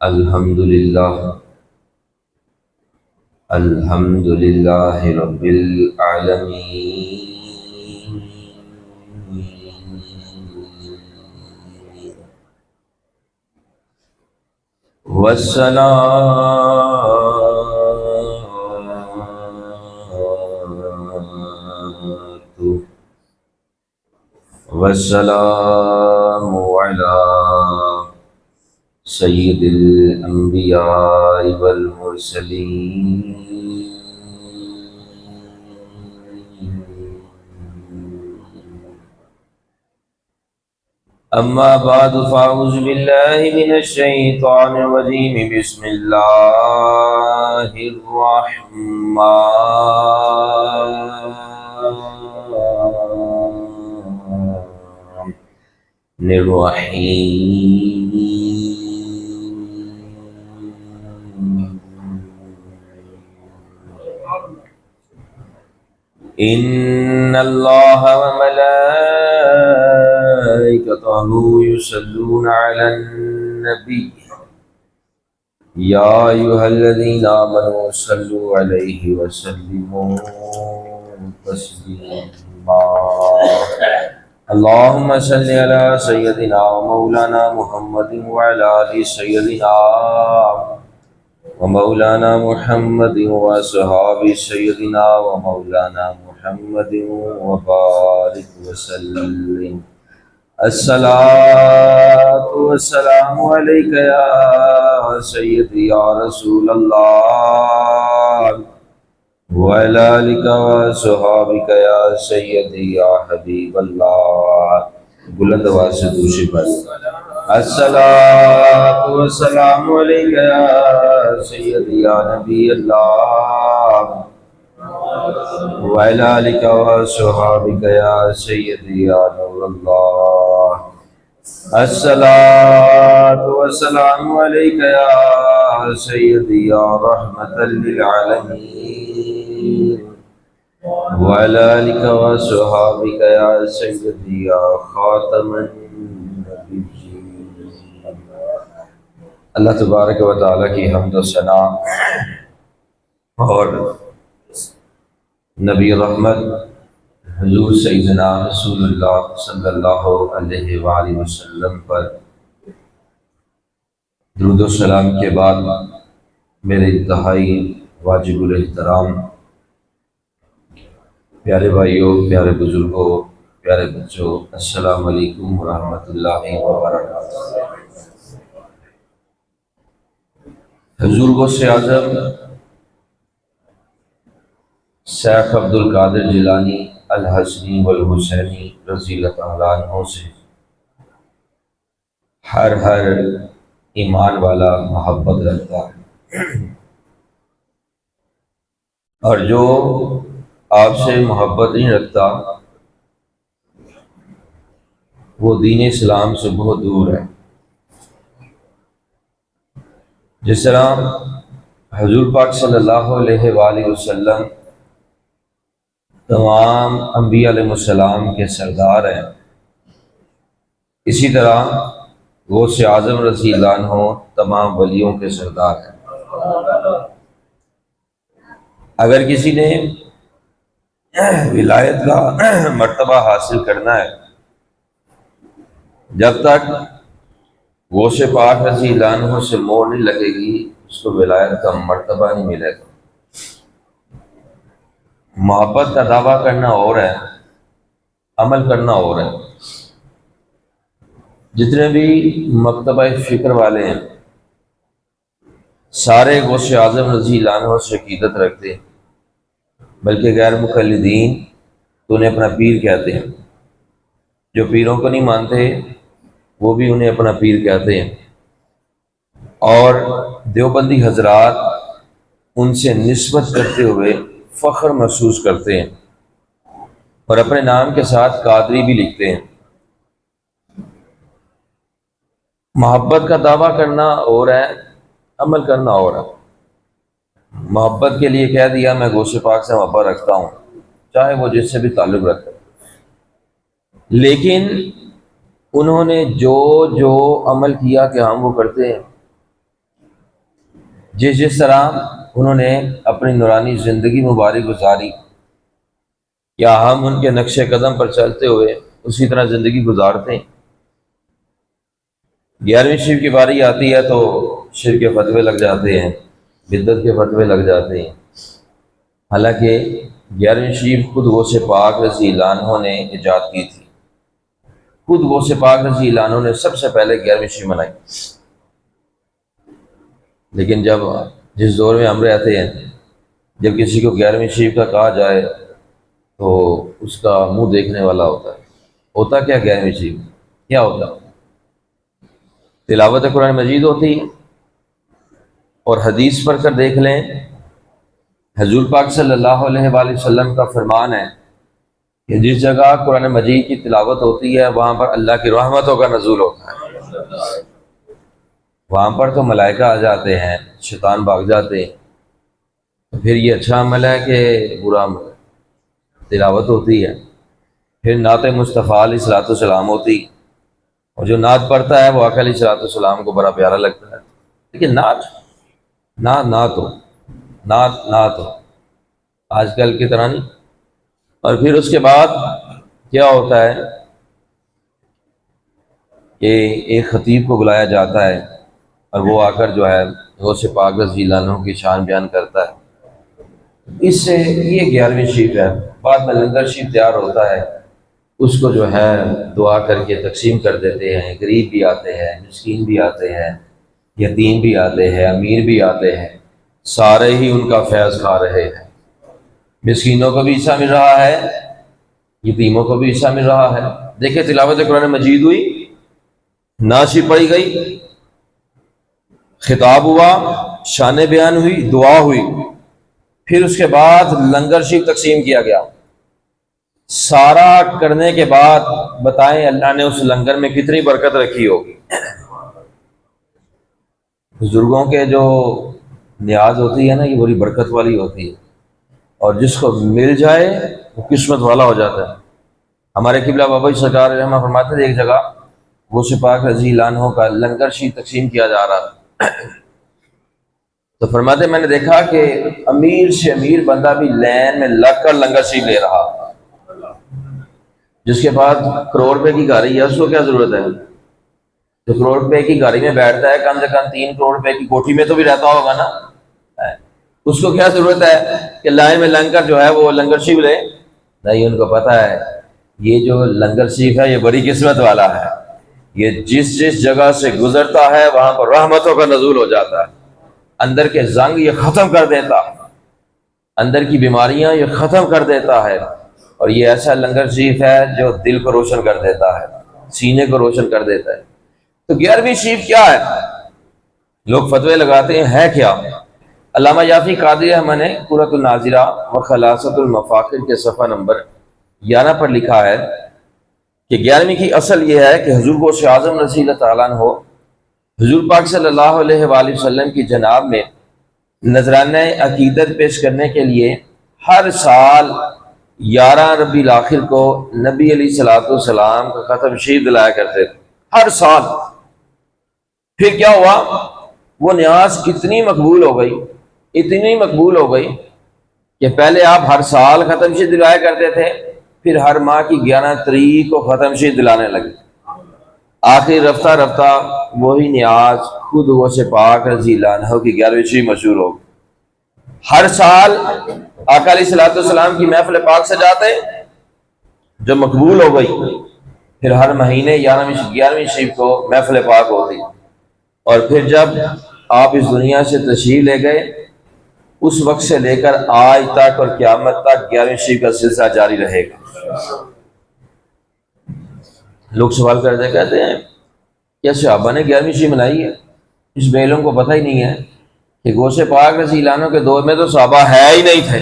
الحمد للہ رب العالمین والسلام علی سید الانبیاء والمرسلین اما بعد فاعوذ باللہ من الشیطان الرجیم بسم اللہ الرحمن الرحیم ان اللہ وملائکتہ یصلون علی النبی یا ایھا الذین آمنوا صلوا علیہ وسلموا تسلیما اللہم صل علی سیدنا ومولانا محمد وعلی آل سیدنا ومولانا محمد وصحاب سیدنا ومولانا محمد وبارک وسلم الصلاة والسلام علیک یا سیدی یا رسول اللہ وعلی آلک وصحابک یا سیدی یا حبیب اللہ بلند آواز سے دوسری بار الصلاة والسلام علیک یا سیدی یا نبی اللہ وعلی آلک وصحابک یا سیدی یا نور اللہ الصلاة والسلام علیک یا سیدی یا رحمت للعالمین وعلی آلک وصحابک یا سیدی یا خاتم النبیین۔ اللہ تبارک و تعالیٰ کی حمد و ثنا اور نبی رحمت حضور سیدنا رسول اللہ صلی اللہ علیہ وآلہ وسلم پر درود و سلام کے بعد میرے انتہائی واجب الاحترام پیارے بھائیوں، پیارے بزرگوں، پیارے بچوں، السلام علیکم ورحمۃ اللہ وبرکاتہ۔ حضور غوث اعظم شیخ عبد القادر جیلانی الحسنی والحسینی رضی اللہ تعالیٰ عنہ سے ہر ایمان والا محبت رکھتا ہے، اور جو آپ سے محبت نہیں رکھتا وہ دین اسلام سے بہت دور ہے۔ جس طرح حضور پاک صلی اللہ علیہ وآلہ وسلم تمام انبیاء علیہ السلام کے سردار ہیں، اسی طرح غوث اعظم رضی اللہ عنہ تمام ولیوں کے سردار ہیں۔ اگر کسی نے ولایت کا مرتبہ حاصل کرنا ہے، جب تک غوث پاک رضی اللہ عنہ سے مور نہیں لگے گی اس کو ولایت کا مرتبہ نہیں ملے گا۔ محبت کا دعویٰ کرنا اور ہے، عمل کرنا اور ہے۔ جتنے بھی مکتبہ فکر والے ہیں سارے غوث اعظم رضی اللہ عنہ سے عقیدت رکھتے ہیں، بلکہ غیر مقلدین تو انہیں اپنا پیر کہتے ہیں، جو پیروں کو نہیں مانتے وہ بھی انہیں اپنا پیر کہتے ہیں، اور دیوبندی حضرات ان سے نسبت کرتے ہوئے فخر محسوس کرتے ہیں اور اپنے نام کے ساتھ قادری بھی لکھتے ہیں۔ محبت کا دعویٰ کرنا اور ہے، عمل کرنا اور ہے۔ محبت کے لیے کہہ دیا میں غوث پاک سے محبت رکھتا ہوں، چاہے وہ جس سے بھی تعلق رکھے، لیکن انہوں نے جو عمل کیا کہ ہم وہ کرتے ہیں، جس طرح انہوں نے اپنی نورانی زندگی مبارک گزاری، یا ہم ان کے نقش قدم پر چلتے ہوئے اسی طرح زندگی گزارتے ہیں۔ 11ویں شریف کی باری آتی ہے تو شرک کے فتوے لگ جاتے ہیں، بدعت کے فتوے لگ جاتے ہیں، حالانکہ 11ویں شریف خود غوث پاک رضی اللہ عنہ نے ایجاد کی تھی۔ خود غوث پاک رضی اللہ عنہ نے سب سے پہلے 11ویں شریف منائی۔ لیکن جس دور میں ہم رہتے ہیں، جب کسی کو 11ویں شریف کا کہا جائے تو اس کا منہ دیکھنے والا ہوتا کیا 11ویں شریف کیا ہوتا؟ تلاوت قرآن مجید ہوتی ہے، اور حدیث پڑھ کر دیکھ لیں، حضور پاک صلی اللہ علیہ وآلہ وسلم کا فرمان ہے کہ جس جگہ قرآن مجید کی تلاوت ہوتی ہے وہاں پر اللہ کی رحمتوں کا نزول ہوتا ہے، وہاں پر تو ملائکہ آ جاتے ہیں، شیطان بھاگ جاتے ہیں۔ تو پھر یہ اچھا عمل ہے کہ برا عمل ہے؟ تلاوت ہوتی ہے، پھر نعت مصطفیٰ علیہ الصلوۃ والسلام ہوتی، اور جو نعت پڑھتا ہے وہ آقا علیہ الصلوۃ والسلام کو بڑا پیارا لگتا ہے۔ لیکن نعت ہو آج کل کی طرح نہیں۔ اور پھر اس کے بعد کیا ہوتا ہے کہ ایک خطیب کو بلایا جاتا ہے، اور وہ آ کر جو ہے غوث پاک رضی اللہ عنہ کی شان بیان کرتا ہے۔ اس سے یہ 11ویں شریف ہے۔ بعد میں لنگر شریف تیار ہوتا ہے، اس کو جو ہے دعا کر کے تقسیم کر دیتے ہیں، غریب بھی آتے ہیں، مسکین بھی آتے ہیں، یتیم بھی آتے ہیں، امیر بھی آتے ہیں، سارے ہی ان کا فیض کھا رہے ہیں۔ مسکینوں کو بھی حصہ مل رہا ہے، یتیموں کو بھی حصہ مل رہا ہے۔ دیکھیں تلاوت قرآن مجید ہوئی، نعت پڑھی گئی، خطاب ہوا، شان بیان ہوئی، دعا ہوئی، پھر اس کے بعد لنگر شریف تقسیم کیا گیا۔ سارا کرنے کے بعد بتائیں اللہ نے اس لنگر میں کتنی برکت رکھی ہوگی۔ بزرگوں کے جو نیاز ہوتی ہے نا، یہ بڑی برکت والی ہوتی ہے، اور جس کو مل جائے وہ قسمت والا ہو جاتا ہے۔ ہمارے قبلہ بابا جی سرکار رحمہ فرماتے تھے، ایک جگہ غوث پاک رضی اللہ عنہ کا لنگر شریف تقسیم کیا جا رہا تھا، تو فرماتے میں نے دیکھا کہ امیر سے امیر بندہ بھی لین میں لگ کر لنگر شریف لے رہا، جس کے بعد کروڑ روپے کی گاڑی ہے اس کو کیا ضرورت ہے؟ تو کروڑ روپے کی گاڑی میں بیٹھتا ہے، کم سے کم 3 کروڑ روپے کی کوٹھی میں تو بھی رہتا ہوگا نا، اس کو کیا ضرورت ہے کہ لائن میں لنگ کر جو ہے وہ لنگر شریف لے؟ نہیں، ان کو پتہ ہے یہ جو لنگر شریف ہے یہ بڑی قسمت والا ہے، یہ جس جگہ سے گزرتا ہے وہاں پر رحمتوں کا نزول ہو جاتا ہے، اندر کے زنگ یہ ختم کر دیتا ہے، اندر کی بیماریاں یہ ختم کر دیتا ہے، اور یہ ایسا لنگر شریف ہے جو دل کو روشن کر دیتا ہے، سینے کو روشن کر دیتا ہے۔ تو 11ویں شریف کیا ہے؟ لوگ فتوے لگاتے ہیں، ہے کیا؟ علامہ یافی قادری رحمہ نے قرۃ الناظرہ و خلاصۃ المفاخر کے صفحہ نمبر 11 پر لکھا ہے کہ 11ویں کی اصل یہ ہے کہ حضور غوث اعظم رضی اللہ تعالیٰ عنہ حضور پاک صلی اللہ علیہ وآلہ وسلم کی جناب میں نذرانہ عقیدت پیش کرنے کے لیے ہر سال 11 ربیع الاخر کو نبی علیہ الصلوۃ والسلام کا ختم شریف دلایا کرتے تھے، ہر سال۔ پھر کیا ہوا؟ وہ نیاز اتنی مقبول ہو گئی کہ پہلے آپ ہر سال ختم شریف دلایا کرتے تھے، پھر ہر ماہ کی 11 تاریخ کو ختم شریف دلانے لگے۔ آخر رفتہ رفتہ وہی نیاز خود غوث پاک رضی اللہ عنہ کی 11ویں شریف مشہور ہو گئی۔ ہر سال آقا علیہ الصلوۃ والسلام کی محفل پاک سجاتے، جو مقبول ہو گئی، پھر ہر مہینے 11ویں شریف کو محفل پاک ہوتی، اور پھر جب آپ اس دنیا سے تشریف لے گئے اس وقت سے لے کر آج تک اور قیامت تک 11ویں شریف کا سلسلہ جاری رہے گا۔ لوگ سوال کرتے کہتے ہیں کیا صحابہ نے 11ویں شریف منائی ہے؟ اس بے علم کو پتہ ہی نہیں ہے کہ غوث پاک رضی اللہ عنہ کے دور میں تو صحابہ ہے ہی نہیں تھے،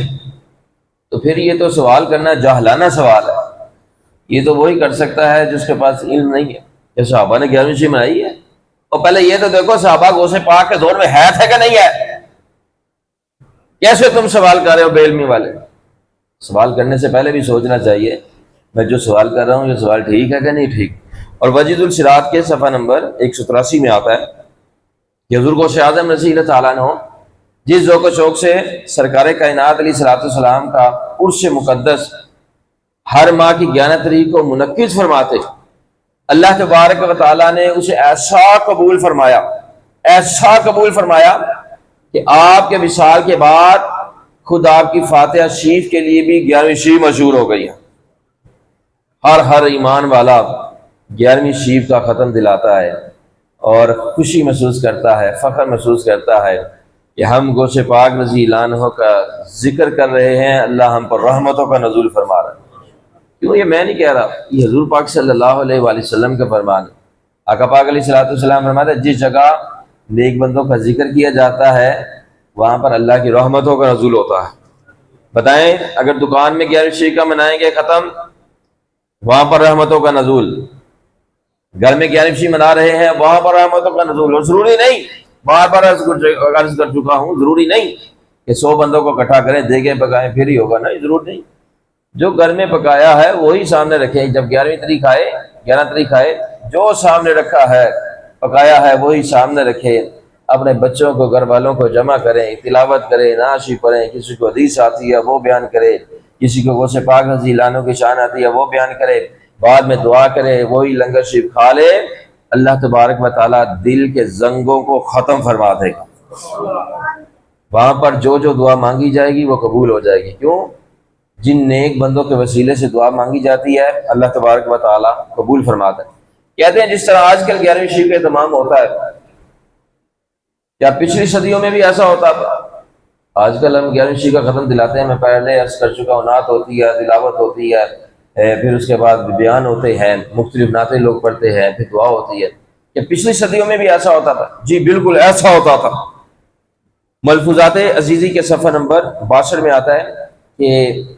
تو پھر یہ تو سوال کرنا جاہلانہ سوال ہے۔ یہ تو وہی کر سکتا ہے جس کے پاس علم نہیں ہے کہ صحابہ نے 11ویں شریف منائی ہے۔ اور پہلے یہ تو دیکھو صحابہ غوث پاک کے دور میں ہے تھے کہ نہیں ہے؟ کیسے تم سوال کر رہے ہو بے علمی والے؟ سوال کرنے سے پہلے بھی سوچنا چاہیے میں جو سوال کر رہا ہوں یہ سوال ٹھیک ہے کہ نہیں ٹھیک۔ اور وجید الصراط کے صفحہ نمبر 183 میں آتا ہے کہ حضور غوث اعظم رضی اللہ تعالیٰ عنہ جس ذوق و شوق سے سرکار کائنات علیہ الصلوۃ والسلام کا عرش مقدس ہر ماہ کی 11 تاریخ کو منعقد فرماتے، اللہ تبارک و تعالیٰ نے اسے ایسا قبول فرمایا کہ آپ کے وصال کے بعد خود آپ کی فاتحہ شریف کے لیے بھی 11ویں شریف مشہور ہو گئی ہے۔ ہر ایمان والا 11ویں شریف کا ختم دلاتا ہے اور خوشی محسوس کرتا ہے، فخر محسوس کرتا ہے کہ ہم غوث پاک رضی اللہ عنہ کا ذکر کر رہے ہیں، اللہ ہم پر رحمتوں کا نزول فرما رہا ہے۔ کیوں؟ یہ میں نہیں کہہ رہا، یہ حضور پاک صلی اللہ علیہ وآلہ وسلم کا فرمان ہے۔ آقا پاک علیہ الصلوۃ والسلام فرماتے ہیں جس جگہ نیک بندوں کا ذکر کیا جاتا ہے وہاں پر اللہ کی رحمتوں کا نزول ہوتا ہے۔ بتائیں اگر دکان میں 11ویں شریف کا منائیں گے ختم، وہاں پر رحمتوں کا نزول، گھر میں 11ویں شریف منا رہے ہیں وہاں پر رحمتوں کا نزول، اور ضروری نہیں، بار بار عرض کر چکا ہوں، ضروری نہیں کہ 100 بندوں کو اکٹھا کریں دیگیں پکائیں پھر ہی ہوگا، نہیں، ضرور نہیں۔ جو گھر میں پکایا ہے وہی سامنے رکھیں، جب 11 تاریخ آئے جو سامنے رکھا ہے پکایا ہے وہی سامنے رکھیں، اپنے بچوں کو گھر والوں کو جمع کریں، تلاوت کریں، نعت شریف پڑھیں، کسی کو حدیث آتی ہے وہ بیان کرے، کسی کو غوث پاک رضی اللہ عنہ کی شان آتی ہے وہ بیان کرے، بعد میں دعا کرے، وہی لنگر شریف کھا لے، اللہ تبارک و تعالیٰ دل کے زنگوں کو ختم فرما دے گا۔ وہاں پر جو دعا مانگی جائے گی وہ قبول ہو جائے گی۔ کیوں؟ جن نیک بندوں کے وسیلے سے دعا مانگی جاتی ہے اللہ تبارک و تعالیٰ قبول فرماتا ہے۔ کہتے ہیں جس طرح آج کل 11ویں شریف کا اہتمام ہوتا ہے، کیا پچھلی صدیوں میں بھی ایسا ہوتا تھا؟ آج کل ہم 11ویں شریف کا ختم دلاتے ہیں، میں پہلے عرض کر چکا ہوں، نعت ہوتی ہے، تلاوت ہوتی ہے، پھر اس کے بعد بیان ہوتے ہیں، مختلف نعتیں لوگ پڑھتے ہیں، پھر دعا ہوتی ہے۔ کیا پچھلی صدیوں میں بھی ایسا ہوتا تھا؟ جی بالکل ایسا ہوتا تھا۔ ملفوظات عزیزی کے صفحہ نمبر 62 میں آتا ہے کہ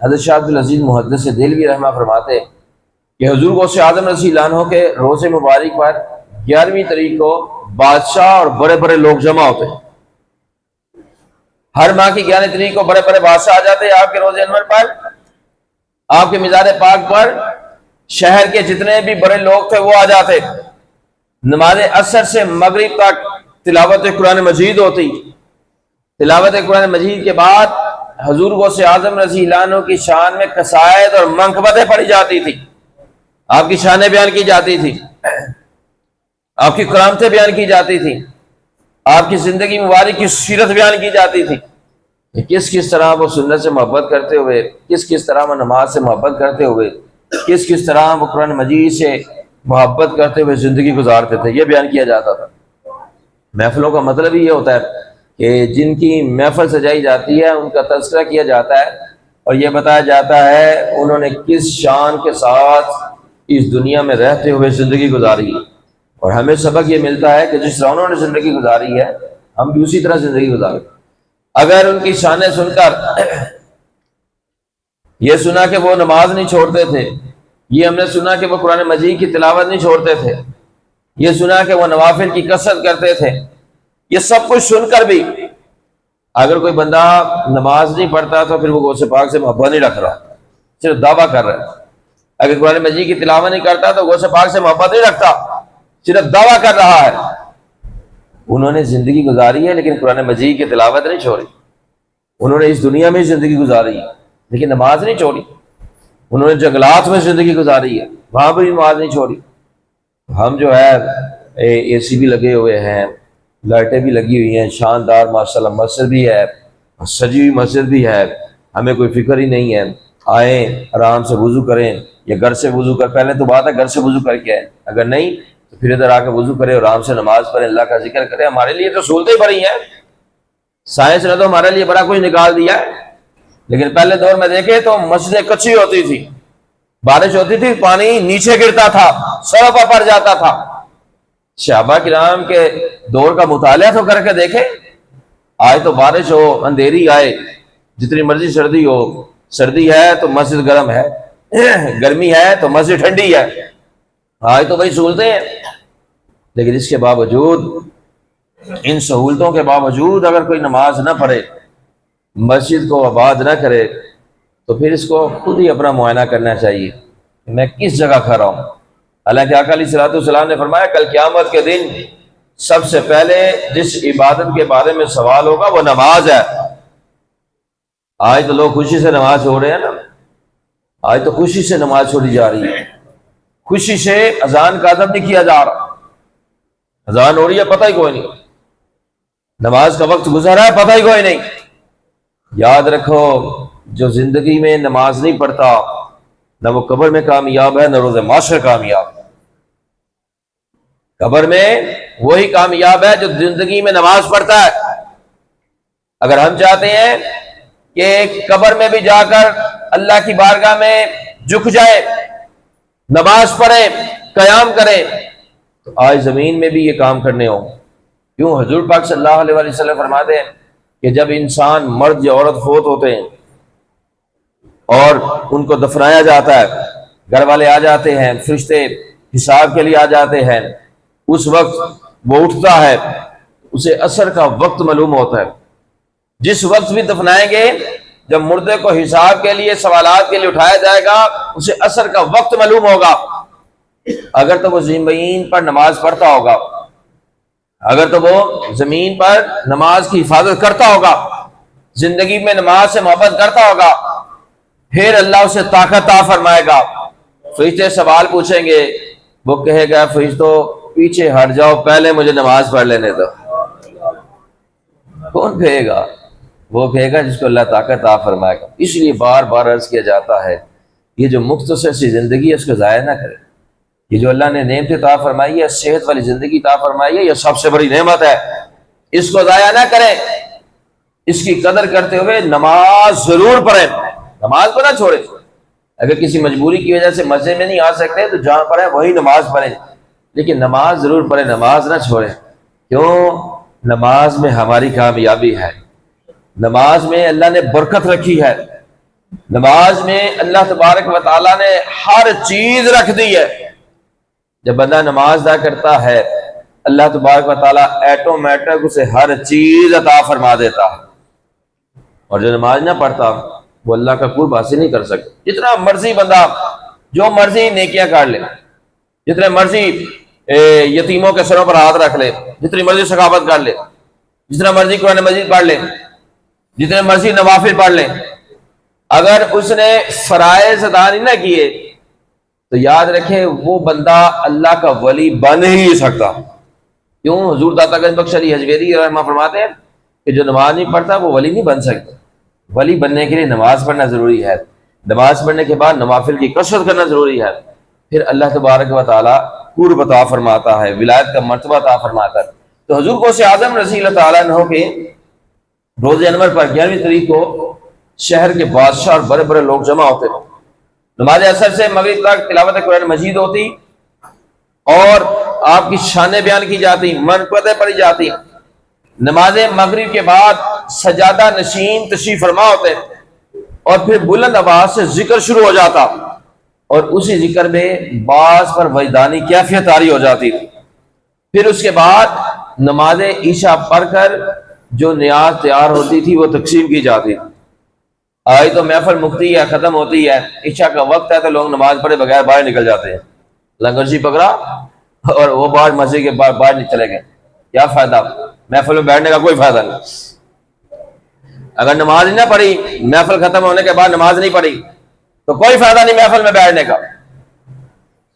حضرت شاہ عبدالعزیز محدث دہلوی رحمہ فرماتے کہ حضور غوث اعظم رضی اللہ عنہ کے روز مبارک پر 11ویں تاریخ کو بادشاہ اور بڑے بڑے لوگ جمع ہوتے ہیں۔ ہر ماہ کی 11 تاریخ کو بڑے بڑے بادشاہ آ جاتے ہیں آپ کے روز انور پر، آپ کے مزار پاک پر، شہر کے جتنے بھی بڑے لوگ تھے وہ آ جاتے، نماز عصر سے مغرب تک تلاوت قرآن مجید ہوتی، تلاوت قرآن مجید کے بعد حضور غوث اعظم رضی اللہ عنہ کی شان میں قصائد اور منقبتیں پڑھی جاتی تھی، آپ کی شانیں بیان کی جاتی تھی، آپ کی کرامتیں بیان کی جاتی تھی، آپ کی زندگی مبارک کی سیرت بیان کی جاتی تھی، کس طرح وہ سنت سے محبت کرتے ہوئے، کس طرح وہ نماز سے محبت کرتے ہوئے، کس طرح وہ قرآن مجید سے محبت کرتے ہوئے زندگی گزارتے تھے، یہ بیان کیا جاتا تھا۔ محفلوں کا مطلب ہی یہ ہوتا ہے کہ جن کی محفل سجائی جاتی ہے ان کا تذکرہ کیا جاتا ہے اور یہ بتایا جاتا ہے انہوں نے کس شان کے ساتھ اس دنیا میں رہتے ہوئے زندگی گزاری ہے، اور ہمیں سبق یہ ملتا ہے کہ جس طرح انہوں نے زندگی گزاری ہے ہم بھی اسی طرح زندگی گزاریں۔ اگر ان کی شانیں سن کر یہ سنا کہ وہ نماز نہیں چھوڑتے تھے، یہ ہم نے سنا کہ وہ قرآن مجید کی تلاوت نہیں چھوڑتے تھے، یہ سنا کہ وہ نوافل کی کثرت کرتے تھے، یہ سب کچھ سن کر بھی اگر کوئی بندہ نماز نہیں پڑھتا تو پھر وہ غوث پاک سے محبت نہیں رکھ رہا، صرف دعویٰ کر رہا ہے۔ اگر قرآن مجید کی تلاوت نہیں کرتا تو غوث پاک سے محبت نہیں رکھتا، صرف دعویٰ کر رہا ہے۔ انہوں نے زندگی گزاری ہے لیکن قرآن مجید کی تلاوت نہیں چھوڑی، انہوں نے اس دنیا میں زندگی گزاری ہے لیکن نماز نہیں چھوڑی، انہوں نے جنگلات میں زندگی گزاری ہے وہاں بھی نماز نہیں چھوڑی۔ ہم جو ہے اے سی بھی لگے ہوئے ہیں، لائٹیں بھی لگی ہوئی ہیں، شاندار ماشاءاللہ مسجد بھی ہے، سجی ہوئی مسجد بھی ہے، ہمیں کوئی فکر ہی نہیں ہے، آئیں آرام سے وضو کریں یا گھر سے وضو کر، پہلے تو بات ہے گھر سے وضو کر کے آئیں، اگر نہیں تو پھر ادھر آ کے وضو کریں اور آرام سے نماز پڑھیں، اللہ کا ذکر کریں۔ ہمارے لیے تو سہولتیں بڑی ہیں، سائنس نے تو ہمارے لیے بڑا کچھ نکال دیا ہے، لیکن پہلے دور میں دیکھیں تو مسجدیں کچی ہوتی تھی، بارش ہوتی تھی پانی نیچے گرتا تھا، سڑک پر پڑ جاتا تھا۔ صحابہ کرام کے دور کا مطالعہ تو کر کے دیکھیں، آج تو بارش ہو، اندھیری آئے، جتنی مرضی سردی ہو، سردی ہے تو مسجد گرم ہے، گرمی ہے تو مسجد ٹھنڈی ہے، آج تو بھائی سہولتیں ہیں۔ لیکن اس کے باوجود، ان سہولتوں کے باوجود اگر کوئی نماز نہ پڑھے، مسجد کو آباد نہ کرے، تو پھر اس کو خود ہی اپنا معائنہ کرنا چاہیے کہ میں کس جگہ کھڑا ہوں۔ حالانکہ آقا علیہ الصلوۃ والسلام نے فرمایا کل قیامت کے دن سب سے پہلے جس عبادت کے بارے میں سوال ہوگا وہ نماز ہے۔ آج تو لوگ خوشی سے نماز چھوڑ رہے ہیں نا، آج تو خوشی سے نماز چھوڑی جا رہی ہے، خوشی سے اذان کا ادب نہیں کیا جا رہا، اذان ہو رہی ہے پتہ ہی کوئی نہیں، نماز کا وقت گزرا ہے پتہ ہی کوئی نہیں۔ یاد رکھو جو زندگی میں نماز نہیں پڑھتا نہ وہ قبر میں کامیاب ہے نہ روز معاشر کامیاب ہے۔ قبر میں وہی کامیاب ہے جو زندگی میں نماز پڑھتا ہے۔ اگر ہم چاہتے ہیں کہ قبر میں بھی جا کر اللہ کی بارگاہ میں جھک جائے، نماز پڑھے، قیام کرے، تو آج زمین میں بھی یہ کام کرنے ہوں۔ کیوں؟ حضور پاک صلی اللہ علیہ وآلہ وسلم فرماتے ہیں کہ جب انسان مرد یا عورت فوت ہوتے ہیں اور ان کو دفنایا جاتا ہے، گھر والے آ جاتے ہیں، فرشتے حساب کے لیے آ جاتے ہیں، اس وقت وہ اٹھتا ہے، اسے عصر کا وقت معلوم ہوتا ہے۔ جس وقت بھی دفنائیں گے، جب مردے کو حساب کے لیے سوالات کے لیے اٹھایا جائے گا، اسے عصر کا وقت معلوم ہوگا۔ اگر تو وہ زمین پر نماز پڑھتا ہوگا، اگر تو وہ زمین پر نماز کی حفاظت کرتا ہوگا، زندگی میں نماز سے محبت کرتا ہوگا، پھر اللہ اسے طاقت عطا فرمائے گا۔ فرشتے سوال پوچھیں گے، وہ کہے گا فرشتوں پیچھے ہٹ جاؤ، پہلے مجھے نماز پڑھ لینے دو۔ کون کہے گا؟ وہ کہے گا جس کو اللہ طاقت عطا فرمائے گا۔ اس لیے بار بار عرض کیا جاتا ہے یہ جو مختصر سی زندگی ہے اس کو ضائع نہ کرے۔ یہ جو اللہ نے نعمت عطا فرمائی ہے، صحت والی زندگی عطا فرمائی ہے، یہ سب سے بڑی نعمت ہے، اس کو ضائع نہ کریں۔ اس کی قدر کرتے ہوئے نماز ضرور پڑھیں، نماز کو نہ چھوڑیں۔ اگر کسی مجبوری کی وجہ سے مسجد میں نہیں آ سکتے تو جہاں پڑھیں وہی نماز پڑھیں، لیکن نماز ضرور پڑھیں، نماز نہ چھوڑیں۔ کیوں؟ نماز میں ہماری کامیابی ہے، نماز میں اللہ نے برکت رکھی ہے، نماز میں اللہ تبارک و تعالیٰ نے ہر چیز رکھ دی ہے۔ جب بندہ نماز ادا کرتا ہے، اللہ تبارک و تعالیٰ ایٹومیٹک اسے ہر چیز عطا فرما دیتا ہے، اور جو نماز نہ پڑھتا وہ اللہ کا قرب حاصل نہیں کر سکتا۔ جتنا مرضی بندہ جو مرضی نیکیاں کر لے، جتنے مرضی یتیموں کے سروں پر ہاتھ رکھ لے، جتنی مرضی ثقافت کر لے، جتنا مرضی قرآن مجید پڑھ لے، جتنے مرضی نوافل پڑھ لیں، اگر اس نے فرائض ادا نہیں نہ کیے تو یاد رکھے وہ بندہ اللہ کا ولی بن ہی نہیں سکتا۔ کیوں؟ حضور داتا گنج بخش علی حجویری رحمہ فرماتے ہیں کہ جو نماز نہیں پڑھتا وہ ولی نہیں بن سکتا۔ ولی بننے کے لیے نماز پڑھنا ضروری ہے، نماز پڑھنے کے بعد نوافل کی کثرت کرنا ضروری ہے، پھر اللہ تبارک و تعالیٰ قرب عطا فرماتا ہے، ولایت کا مرتبہ عطا فرماتا ہے۔ تو حضور غوث اعظم رضی اللہ تعالیٰ عنہ کے روز انور پر 11ویں تاریخ کو شہر کے بادشاہ اور بڑے بڑے لوگ جمع ہوتے ہیں، نماز عصر سے مغرب تک تلاوت قرآن مجید ہوتی اور آپ کی شانیں بیان کی جاتی، منقبتیں پڑھی جاتی۔ نماز مغرب کے بعد سجادہ نشین تشریف فرما ہوتے اور پھر بلند آواز سے ذکر شروع ہو جاتا، اور اسی ذکر میں بعض پر وجدانی کیفیت طاری ہو جاتی۔ پھر اس کے بعد نماز عشاء پڑھ کر جو نیاز تیار ہوتی تھی وہ تقسیم کی جاتی۔ آج تو محفل مکتی ہے، ختم ہوتی ہے، عشاء کا وقت ہے تو لوگ نماز پڑھے بغیر باہر نکل جاتے ہیں، لنگر جی پکڑا اور وہ باہر مسجد کے باہر نہیں چلے گئے۔ کیا فائدہ؟ محفل میں بیٹھنے کا کوئی فائدہ نہیں۔ اگر نماز نہ پڑھی، محفل ختم ہونے کے بعد نماز نہیں پڑھی تو کوئی فائدہ نہیں محفل میں بیٹھنے کا۔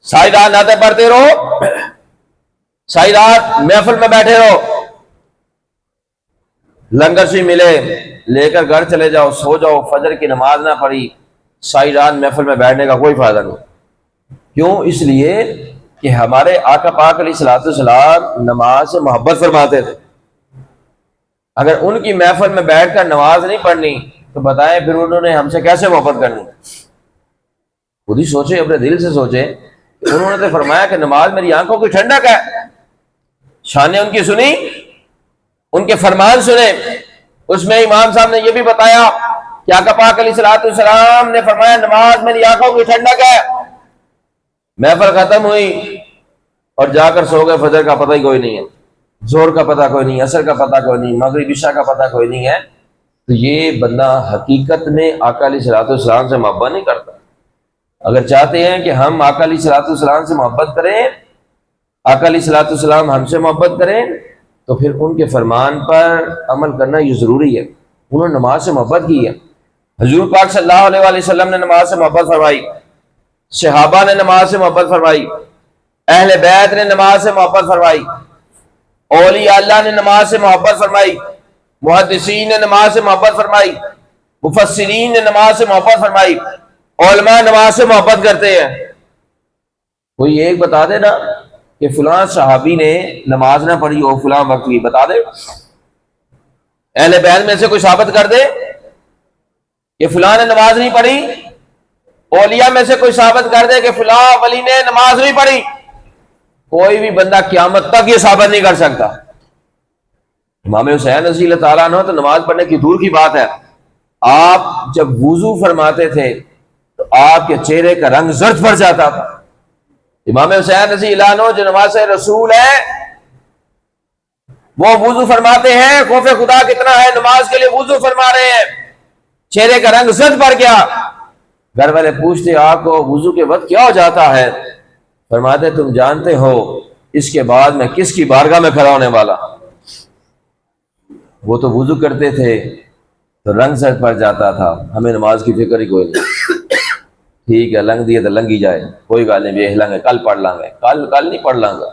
ساری رات نعتیں پڑھتے رہو، ساری رات محفل میں بیٹھے رہو، لنگر سی ملے لے کر گھر چلے جاؤ، سو جاؤ، فجر کی نماز نہ پڑھی، ساری رات محفل میں بیٹھنے کا کوئی فائدہ نہیں۔ کیوں؟ اس لیے کہ ہمارے آقا پاک علیہ الصلوۃ والسلام نماز سے محبت فرماتے تھے۔ اگر ان کی محفل میں بیٹھ کر نماز نہیں پڑھنی تو بتائیں پھر انہوں نے ہم سے کیسے محبت کرنی؟ خود ہی سوچے، اپنے دل سے سوچے۔ انہوں نے تو فرمایا کہ نماز میری آنکھوں کی ٹھنڈک ہے، شانیں ان کی سنی، ان کے فرمان سنے۔ اس میں امام صاحب نے یہ بھی بتایا کہ آقا پاک علیہ الصلوۃ والسلام نے فرمایا نماز میری آنکھوں کی ٹھنڈک ہے۔ محفل ختم ہوئی اور جا کر سو گئے، فجر کا پتہ ہی کوئی نہیں ہے، زہر کا پتہ کوئی نہیں، عصر کا پتہ کوئی نہیں، مغرب عشاء کا پتہ کوئی نہیں ہے، تو یہ بندہ حقیقت میں آقا علیہ الصلوۃ والسلام سے محبت نہیں کرتا۔ اگر چاہتے ہیں کہ ہم آقا علیہ الصلوۃ والسلام سے محبت کریں آقا علیہ الصلوۃ والسلام ہم سے محبت کریں تو پھر ان کے فرمان پر عمل کرنا یہ ضروری ہے۔ انہوں نے نماز سے محبت کی ہے، حضور پاک صلی اللہ علیہ وآلہ وسلم نے نماز سے محبت فرمائی، صحابہ نے نماز سے محبت فرمائی، اہل بیت نے نماز سے محبت فرمائی، اولیاء اللہ نے نماز سے محبت فرمائی، محدثین نے نماز سے محبت فرمائی، مفسرین نے نماز سے محبت فرمائی، علماء نماز سے محبت کرتے ہیں۔ کوئی ایک بتا دے نا کہ فلاں صحابی نے نماز نہ پڑھی ہو فلاں وقت کی، بتا دے۔ اہل بیت میں سے کوئی ثابت کر دے کہ فلاں نے نماز نہیں پڑھی، اولیاء میں سے کوئی ثابت کر دے کہ فلاں ولی نے نماز نہیں پڑھی۔ کوئی بھی بندہ قیامت تک یہ ثابت نہیں کر سکتا۔ امام حسین رضی اللہ تعالیٰ عنہ تو نماز پڑھنے کی دور کی بات ہے، آپ جب وضو فرماتے تھے تو آپ کے چہرے کا رنگ زرد پڑ جاتا تھا۔ امام حسین رضی اللہ عنہ جو نماز رسول ہے، وہ وضو فرماتے ہیں، خوف خدا کتنا ہے، نماز کے لیے وضو فرما رہے ہیں، چہرے کا رنگ زرد پڑ گیا۔ گھر والے پوچھتے آپ کو وضو کے وقت کیا ہو جاتا ہے؟ فرماتے تم جانتے ہو اس کے بعد میں کس کی بارگاہ میں کھڑا ہونے والا۔ وہ تو وضو کرتے تھے تو رنگ زرد پڑ جاتا تھا، ہمیں نماز کی فکر ہی کوئی نہیں۔ ٹھیک ہے لنگ دیے تو لنگ ہی جائے، کوئی گل نہیں، دیکھ لیں گے، کل پڑھ لیں گے، کل نہیں پڑھ لیں گا،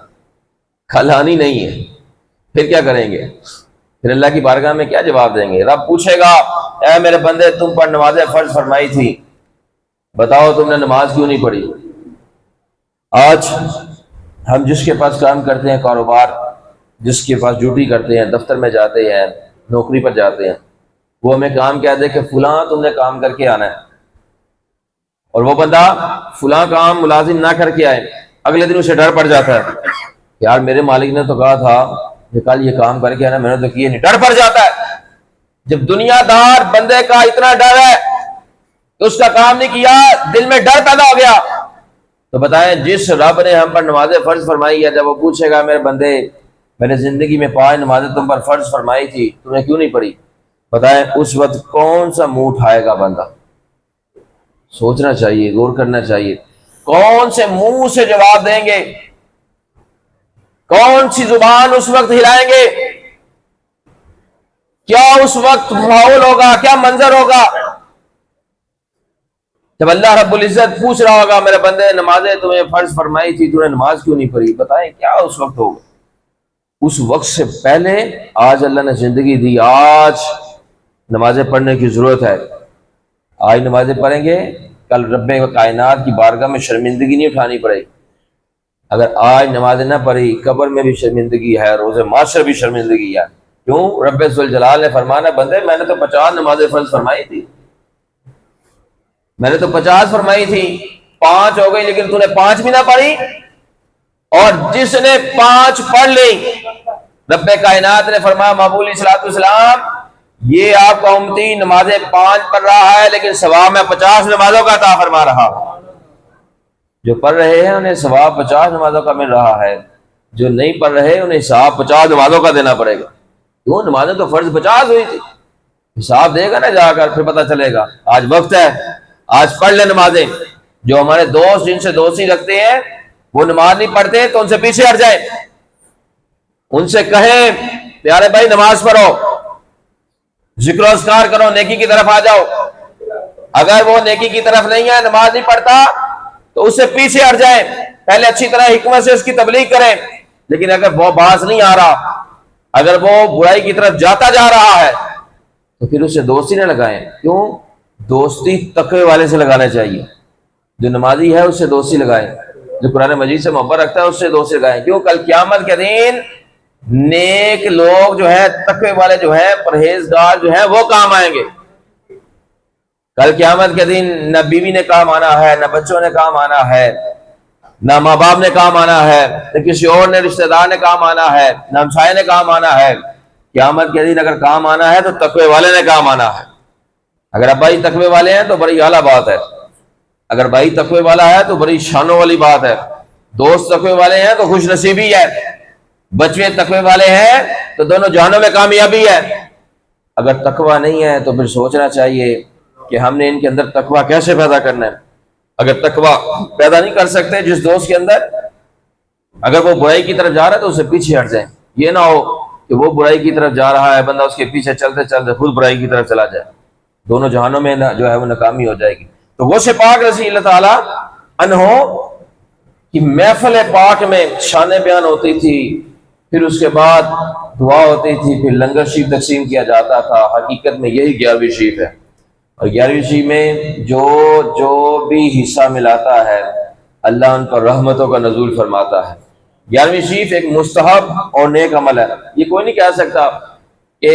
کل آنی نہیں ہے، پھر کیا کریں گے؟ پھر اللہ کی بارگاہ میں کیا جواب دیں گے؟ رب پوچھے گا اے میرے بندے تم پر نماز فرض فرمائی تھی، بتاؤ تم نے نماز کیوں نہیں پڑھی؟ آج ہم جس کے پاس کام کرتے ہیں، کاروبار، جس کے پاس ڈیوٹی کرتے ہیں، دفتر میں جاتے ہیں، نوکری پر جاتے ہیں، وہ ہمیں کام کہہ دے کہ فلاں تم نے کام کر کے آنا ہے، اور وہ بندہ فلاں کام ملازم نہ کر کے آئے، اگلے دن اسے ڈر پڑ جاتا ہے کہ یار میرے مالک نے تو کہا تھا کہ کل یہ کام کر کے آنا، میں نے تو کیے نہیں، ڈر پڑ جاتا ہے۔ جب دنیا دار بندے کا اتنا ڈر ہے کہ اس کا کام نہیں کیا، دل میں ڈر پیدا ہو گیا، تو بتائیں جس رب نے ہم پر نماز فرض فرمائی ہے، جب وہ پوچھے گا میرے بندے میں نے زندگی میں 5 نمازیں تم پر فرض فرمائی تھی، تم نے کیوں نہیں پڑھی؟ بتائیں اس وقت کون سا منہ اٹھائے گا بندہ؟ سوچنا چاہیے، غور کرنا چاہیے، کون سے منہ سے جواب دیں گے، کون سی زبان اس وقت ہلائیں گے، کیا اس وقت ماحول ہوگا، کیا منظر ہوگا جب اللہ رب العزت پوچھ رہا ہوگا میرے بندے نمازیں تمہیں فرض فرمائی تھی تو نے نماز کیوں نہیں پڑھی؟ بتائیں کیا اس وقت ہوگا؟ اس وقت سے پہلے آج اللہ نے زندگی دی، آج نمازیں پڑھنے کی ضرورت ہے، آج نمازیں پڑھیں گے، کل رب کائنات کی بارگاہ میں شرمندگی نہیں اٹھانی پڑے گی۔ اگر آج نمازیں نہ پڑھی، قبر میں بھی شرمندگی ہے، روز محشر بھی شرمندگی ہے۔ کیوں؟ رب ذوالجلال نے فرمانا بندے میں نے تو 50 نمازیں فرض فرمائی تھی، میں نے تو 50 فرمائی تھی، 5 ہو گئی لیکن تو نے 5 بھی نہ پڑھی، اور جس نے 5 پڑھ لی رب کائنات نے فرمایا محبوب علیہ الصلوۃ والسلام یہ آپ کا امتی نمازیں 5 پڑھ رہا ہے لیکن ثواب میں 50 نمازوں کا عطا فرما رہا۔ جو پڑھ رہے ہیں انہیں ثواب 50 نمازوں کا مل رہا ہے، جو نہیں پڑھ رہے انہیں حساب 50 نمازوں کا دینا پڑے گا۔ کیوں؟ نمازیں تو فرض 50 ہوئی تھی، حساب دے گا نا جا کر، پھر پتہ چلے گا۔ آج وقت ہے، آج پڑھ لیں نمازیں۔ جو ہمارے دوست جن سے دوستی رکھتے ہیں وہ نماز نہیں پڑھتے تو ان سے پیچھے ہٹ جائیں، ان سے کہیں پیارے بھائی نماز پڑھو، ذکر و اذکار کرو، نیکی کی طرف آ جاؤ۔ اگر وہ نیکی کی طرف نہیں ہے، نماز نہیں پڑھتا، تو اس سے پیچھے ہٹ جائیں، پہلے اچھی طرح حکمت سے اس کی تبلیغ کریں، لیکن اگر وہ باز نہیں آ رہا، اگر وہ برائی کی طرف جاتا جا رہا ہے تو پھر اس سے دوستی نہ لگائیں۔ کیوں؟ دوستی تقوی والے سے لگانا چاہیے، جو نمازی ہے اس سے دوستی لگائیں، جو قرآن مجید سے محبت رکھتا ہے اس سے دوستی لگائیں۔ کیوں؟ کل قیامت کے دن نیک لوگ جو ہیں، تقوی والے جو ہیں، پرہیزگار جو ہیں، وہ کام آئیں گے۔ کل قیامت کے دن نہ بیوی نے کام آنا ہے، نہ بچوں نے کام آنا ہے، نہ ماں باپ نے کام آنا ہے، نہ کسی اور نے رشتہ دار نے کام آنا ہے، نہ ہمسائے نے کام آنا ہے۔ قیامت کے دن اگر کام آنا ہے تو تقوی والے نے کام آنا ہے۔ اگر ابائی تقوی والے ہیں تو بڑی اعلیٰ بات ہے، اگر بھائی تقوی والا ہے تو بڑی شانوں والی بات ہے، دوست تقوی والے ہیں تو خوش نصیبی ہے، بچے تقوی والے ہیں تو دونوں جہانوں میں کامیابی ہے۔ اگر تقوی نہیں ہے تو پھر سوچنا چاہیے کہ ہم نے ان کے اندر تقوی کیسے پیدا کرنا ہے۔ اگر تقوی پیدا نہیں کر سکتے جس دوست کے اندر، اگر وہ برائی کی طرف جا رہا ہے تو اسے پیچھے ہٹ جائیں. یہ نہ ہو کہ وہ برائی کی طرف جا رہا ہے، بندہ اس کے پیچھے چلتے چلتے خود برائی کی طرف چلا جائے. دونوں جہانوں میں جو ہے وہ ناکامی ہو جائے گی. تو غوث پاک رضی اللہ تعالی عنہ کی محفل پاک میں شان بیان ہوتی تھی، پھر اس کے بعد دعا ہوتی تھی، پھر لنگر شریف تقسیم کیا جاتا تھا. حقیقت میں یہی 11ویں شریف ہے، اور 11ویں شریف میں جو بھی حصہ ملاتا ہے اللہ ان پر رحمتوں کا نزول فرماتا ہے. 11ویں شریف ایک مستحب اور نیک عمل ہے. یہ کوئی نہیں کہہ سکتا کہ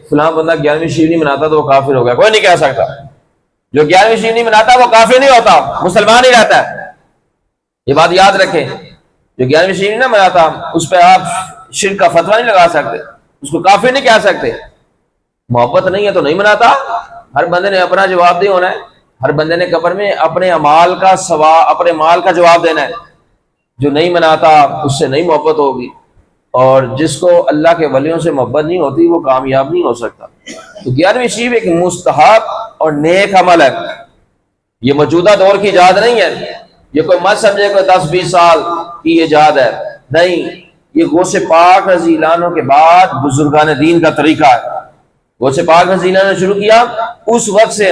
فلاں بندہ 11ویں شریف نہیں مناتا تو وہ کافر ہو گیا، کوئی نہیں کہہ سکتا. جو 11ویں شریف نہیں مناتا وہ کافر نہیں ہوتا، مسلمان ہی رہتا ہے. یہ بات یاد رکھیں، جو 11ویں شریف نہیں مناتا اس پہ آپ شرک کا فتویٰ نہیں لگا سکتے، اس کو کافر نہیں کہہ سکتے. محبت نہیں ہے تو نہیں مناتا. ہر بندے نے اپنا جواب دے ہونا ہے. ہر بندے نے قبر میں اپنے اعمال کا اپنے مال کا جواب دینا ہے. جو نہیں مناتا اس سے نہیں محبت ہوگی، اور جس کو اللہ کے ولیوں سے محبت نہیں ہوتی وہ کامیاب نہیں ہو سکتا. تو 11ویں شریف ایک مستحب اور نیک عمل ہے. یہ موجودہ دور کی ایجاد نہیں ہے. یہ کوئی مت سمجھے کوئی 10-20 سال کی ایجاد ہے، نہیں. یہ غوث پاک رضی اللہ عنہ کے بعد بزرگان دین کا طریقہ ہے. غوث پاک رضی اللہ عنہ نے شروع کیا، اس وقت سے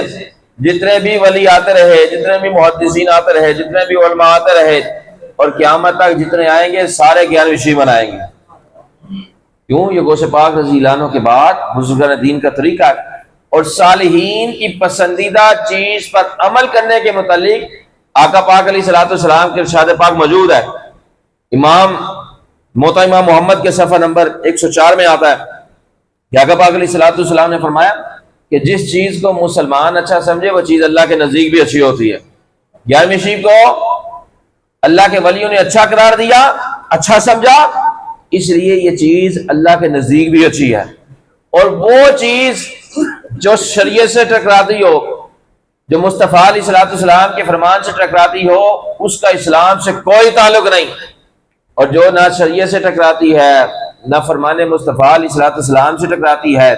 جتنے بھی ولی آتے رہے، جتنے بھی محدثین آتے رہے، جتنے بھی علماء آتے رہے، اور قیامت تک جتنے آئیں گے سارے 11ویں شریف منائیں گے. کیوں؟ یہ غوث پاک رضی اللہ عنہ کے بعد بزرگان دین کا طریقہ ہے. اور صالحین کی پسندیدہ چیز پر عمل کرنے کے متعلق آقا پاک علیہ الصلوۃ والسلام کے ارشاد پاک موجود ہے. موطا امام محمد کے صفحہ نمبر 104 میں آتا ہے کہ آقا پاک علیہ الصلوۃ والسلام نے فرمایا کہ جس چیز کو مسلمان اچھا سمجھے وہ چیز اللہ کے نزدیک بھی اچھی ہوتی ہے. 11ویں شریف کو اللہ کے ولیوں نے اچھا قرار دیا، اچھا سمجھا، اس لیے یہ چیز اللہ کے نزدیک بھی اچھی ہے. اور وہ چیز جو شریعت سے ٹکراتی ہو، جو مصطفیٰ علیہ الصلوۃ والسلام کے فرمان سے ٹکراتی ہو، اس کا اسلام سے کوئی تعلق نہیں. اور جو نہ شریعت سے ٹکراتی ہے نہ فرمان مصطفیٰ علیہ الصلوۃ والسلام سے ٹکراتی ہے،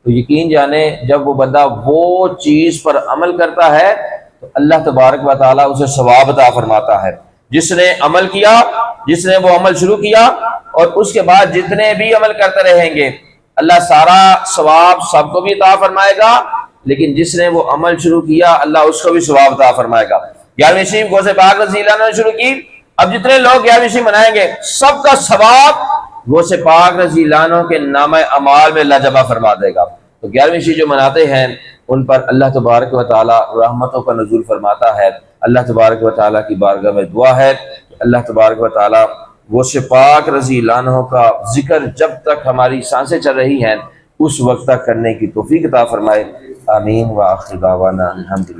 تو یقین جانے جب وہ بندہ وہ چیز پر عمل کرتا ہے تو اللہ تبارک و تعالیٰ اسے ثواب عطا فرماتا ہے. جس نے عمل کیا، جس نے وہ عمل شروع کیا اور اس کے بعد جتنے بھی عمل کرتے رہیں گے اللہ سارا ثواب سب کو بھی عطا فرمائے گا، لیکن جس نے وہ عمل شروع کیا اللہ اس کو بھی ثواب عطا فرمائے گا. 11ویں شریف غوث پاک رضی اللہ عنہ نے شروع کی. اب جتنے لوگ 11ویں شریف منائیں گے سب کا ثواب غوث پاک رضی اللہ عنہ کے نامہ اعمال میں اللہ جمع فرما دے گا. تو 11ویں شریف جو مناتے ہیں ان پر اللہ تبارک و تعالی رحمتوں کا نزول فرماتا ہے. اللہ تبارک و تعالی کی بارگاہ میں دعا ہے کہ اللہ تبارک و تعالی غوث پاک رضی اللہ عنہ کا ذکر جب تک ہماری سانسیں چل رہی ہیں اس وقت تک کرنے کی توفیق عطا فرمائے. آمین. وآخر دعوانا الحمدللہ.